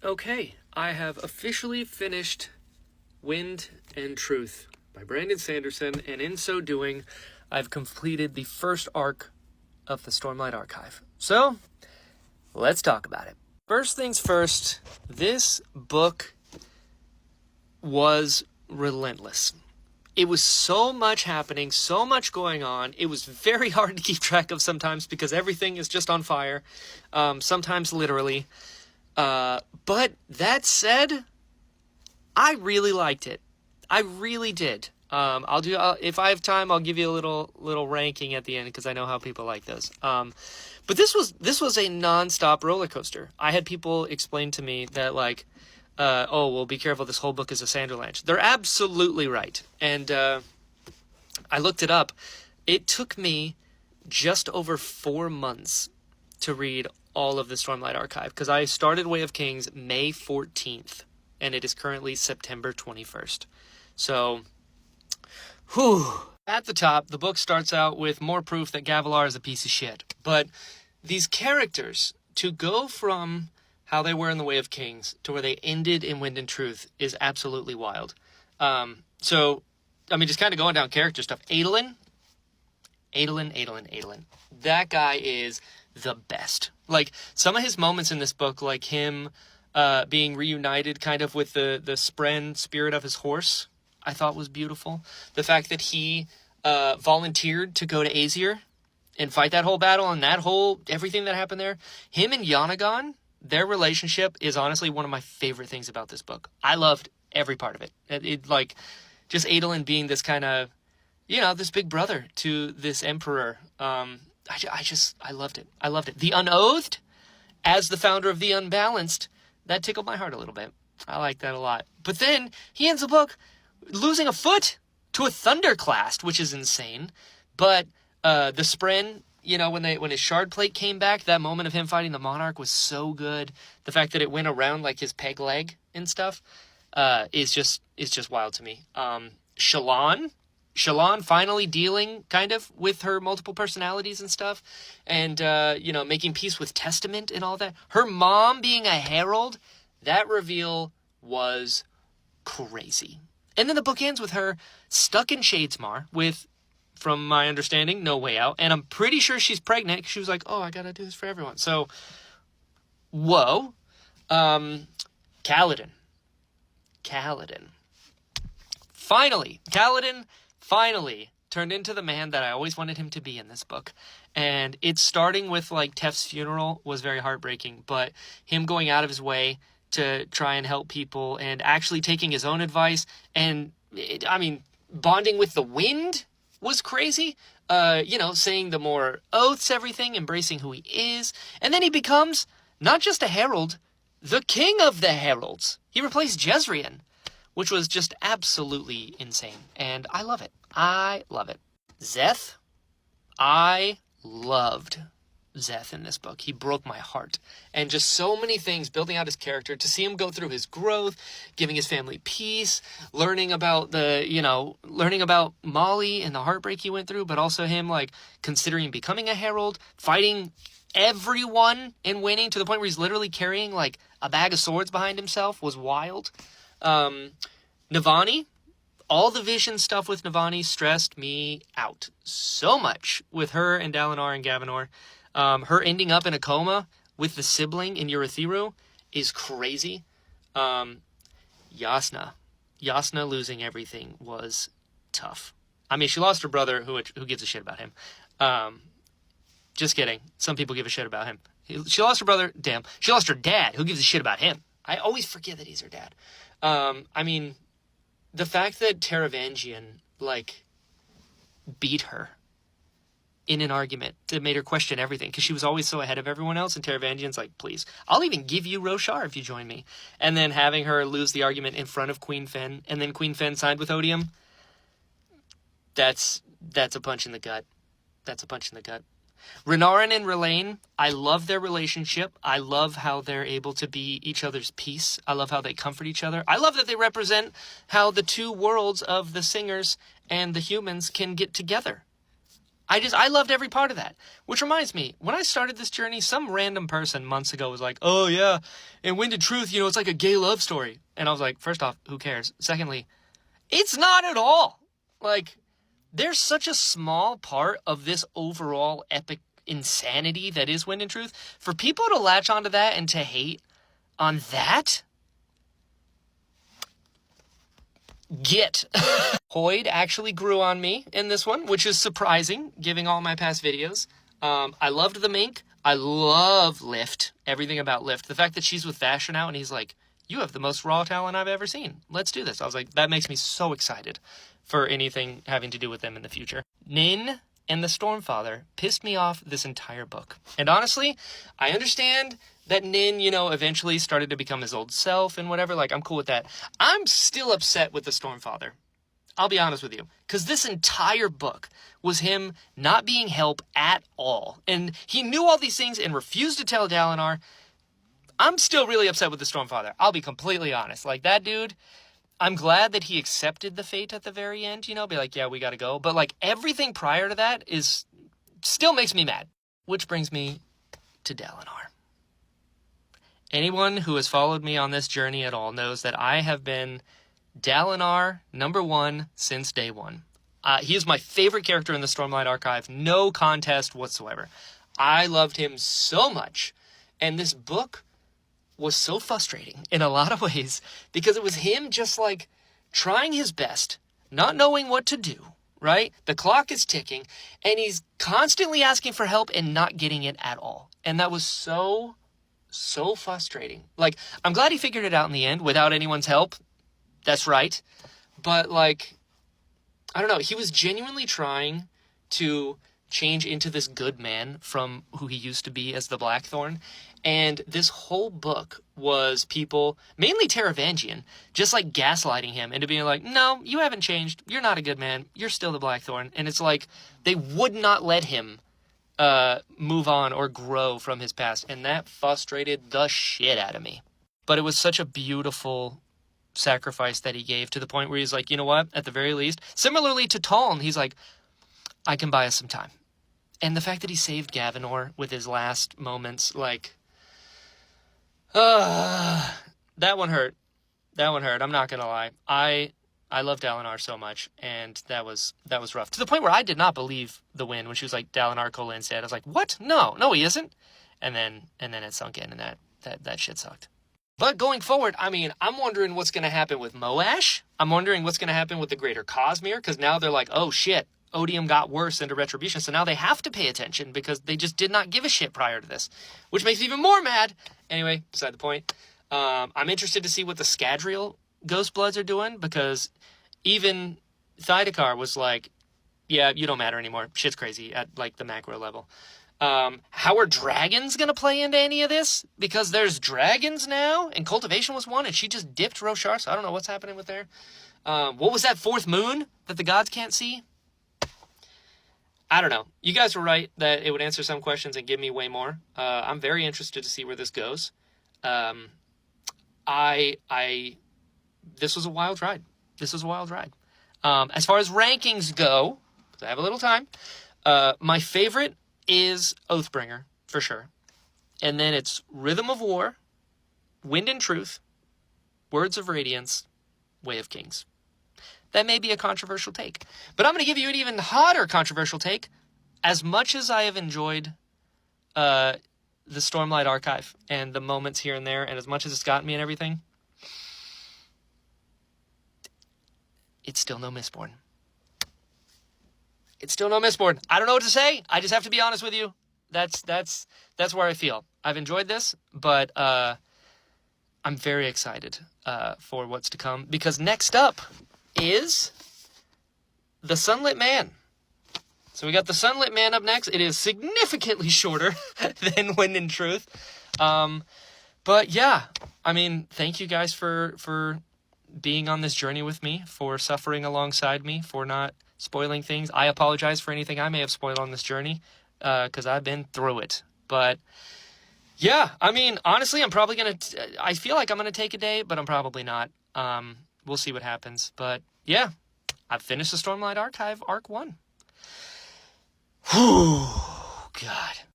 Okay, I have officially finished Wind and Truth by Brandon Sanderson, and in so doing, I've completed the first arc of the Stormlight Archive. So, let's talk about it. First things first, this book was relentless. It was so much happening, so much going on. It was very hard to keep track of sometimes because everything is just on fire, sometimes literally. But that said, I really liked it. I really did. If I have time, I'll give you a little ranking at the end because I know how people like those. But this was a nonstop roller coaster. I had people explain to me that oh, well, be careful. This whole book is a Sanderlanche. They're absolutely right. And I looked it up. It took me just over 4 months to read all of the Stormlight Archive because I started Way of Kings May 14th, and it is currently September 21st. So, At the top, the book starts out with more proof that Gavilar is a piece of shit. But these characters, to go from how they were in the Way of Kings to where they ended in Wind and Truth is absolutely wild. Just kind of going down character stuff. Adolin. That guy is the best. Some of his moments in this book, like him being reunited kind of with the Spren spirit of his horse, I thought was beautiful. The fact that he volunteered to go to Aesir and fight that whole battle and everything that happened there. Him and Yanagon, their relationship is honestly one of my favorite things about this book. I loved every part of it. Just Adolin being this kind of, this big brother to this emperor. I loved it. I loved it. The Unoathed, as the founder of the Unbalanced, that tickled my heart a little bit. I like that a lot. But then he ends the book losing a foot to a Thunderclast, which is insane. But the Spren, when his shard plate came back, that moment of him fighting the Monarch was so good. The fact that it went around like his peg leg and stuff is just wild to me. Shallan finally dealing kind of with her multiple personalities and stuff, and making peace with Testament and all that. Her mom being a herald, that reveal was crazy. And then the book ends with her stuck in Shadesmar with, from my understanding, no way out. And I'm pretty sure she's pregnant because she was like, oh, I gotta do this for everyone. So, whoa. Kaladin. Kaladin finally turned into the man that I always wanted him to be in this book. And it's starting with, Tef's funeral was very heartbreaking. But him going out of his way to try and help people and actually taking his own advice and, bonding with the wind was crazy. Saying the more oaths, everything, embracing who he is. And then he becomes not just a herald, the king of the heralds. He replaced Jezrien, which was just absolutely insane. And I love it. Szeth, I loved Szeth in this book. He broke my heart. And just so many things building out his character, to see him go through his growth, giving his family peace, learning about Molly and the heartbreak he went through, but also him considering becoming a herald, fighting everyone and winning to the point where he's literally carrying a bag of swords behind himself was wild. Navani, all the vision stuff with Navani stressed me out so much with her and Dalinar and Gavinor. Her ending up in a coma with the sibling in Urithiru is crazy. Yasna losing everything was tough. She lost her brother, who gives a shit about him. Just kidding. Some people give a shit about him. She lost her brother. Damn. She lost her dad. Who gives a shit about him? I always forget that he's her dad. The fact that Taravangian, beat her in an argument that made her question everything, because she was always so ahead of everyone else, and Taravangian's like, please, I'll even give you Roshar if you join me. And then having her lose the argument in front of Queen Fen, and then Queen Fen signed with Odium, that's a punch in the gut. Renarin and R'lain, I love their relationship. I love how they're able to be each other's peace. I love how they comfort each other. I love that they represent how the two worlds of the singers and the humans can get together. I loved every part of that. Which reminds me, when I started this journey, some random person months ago was like, oh yeah, in Wind and Truth, it's like a gay love story. And I was like, first off, who cares? Secondly, it's not at all. Like, there's such a small part of this overall epic insanity that is Wind and Truth. For people to latch onto that and to hate on that, get. Hoyd actually grew on me in this one, which is surprising, given all my past videos. I loved the mink. I love Lift. Everything about Lift. The fact that she's with Vasher now, and he's like, you have the most raw talent I've ever seen. Let's do this. I was like, that makes me so excited for anything having to do with them in the future. Nin and the Stormfather pissed me off this entire book. And honestly, I understand that Nin, eventually started to become his old self and whatever. Like, I'm cool with that. I'm still upset with the Stormfather. I'll be honest with you. Because this entire book was him not being help at all. And he knew all these things and refused to tell Dalinar. I'm still really upset with the Stormfather. I'll be completely honest. Like, that dude, I'm glad that he accepted the fate at the very end, be like, yeah, we gotta go. But, like, everything prior to that still makes me mad. Which brings me to Dalinar. Anyone who has followed me on this journey at all knows that I have been Dalinar #1 since day one. He is my favorite character in the Stormlight Archive. No contest whatsoever. I loved him so much. And this book was so frustrating in a lot of ways because it was him just like trying his best, not knowing what to do, right? The clock is ticking and he's constantly asking for help and not getting it at all. And that was so frustrating. Like, I'm glad he figured it out in the end without anyone's help. That's right. But, like, I don't know. He was genuinely trying to change into this good man from who he used to be as the Blackthorn. And this whole book was people, mainly Taravangian, just like gaslighting him into being like, no, you haven't changed. You're not a good man. You're still the Blackthorn. And it's like they would not let him move on or grow from his past. And that frustrated the shit out of me. But it was such a beautiful sacrifice that he gave to the point where he's like, you know what? At the very least, similarly to Taln, he's like, I can buy us some time. And the fact that he saved Gavinor with his last moments, like, that one hurt. That one hurt. I'm not gonna lie. I love Dalinar so much, and that was rough. To the point where I did not believe the win when she was like, Dalinar Kholin said. I was like, what? No, he isn't. And then it sunk in, and that shit sucked. But going forward, I mean, I'm wondering what's going to happen with Moash. I'm wondering what's going to happen with the Greater Cosmere, because now they're like, oh shit, Odium got worse into Retribution, so now they have to pay attention because they just did not give a shit prior to this, which makes me even more mad. Anyway, beside the point. I'm interested to see what the Scadrial Ghostbloods are doing, because even Thydakar was like, yeah, you don't matter anymore. Shit's crazy at, like, the macro level. How are dragons going to play into any of this? Because there's dragons now, and Cultivation was one, and she just dipped Roshar, so I don't know what's happening with there. What was that fourth moon that the gods can't see? I don't know. You guys were right that it would answer some questions and give me way more. I'm very interested to see where this goes. This was a wild ride. As far as rankings go, I have a little time. My favorite is Oathbringer, for sure. And then it's Rhythm of War, Wind and Truth, Words of Radiance, Way of Kings. That may be a controversial take. But I'm going to give you an even hotter controversial take. As much as I have enjoyed the Stormlight Archive and the moments here and there, and as much as it's gotten me and everything, it's still no Mistborn. It's still no Mistborn. I don't know what to say. I just have to be honest with you. That's where I feel. I've enjoyed this, but I'm very excited for what's to come, because next up is the Sunlit Man. So we got the Sunlit Man up next. It is significantly shorter than Wind and Truth. But yeah, I mean, thank you guys for being on this journey with me, for suffering alongside me, for not spoiling things. I apologize for anything I may have spoiled on this journey, because I've been through it. But yeah, I mean, honestly, I feel like I'm going to take a day, but I'm probably not. We'll see what happens. But yeah, I've finished the Stormlight Archive Arc 1. Whew, God.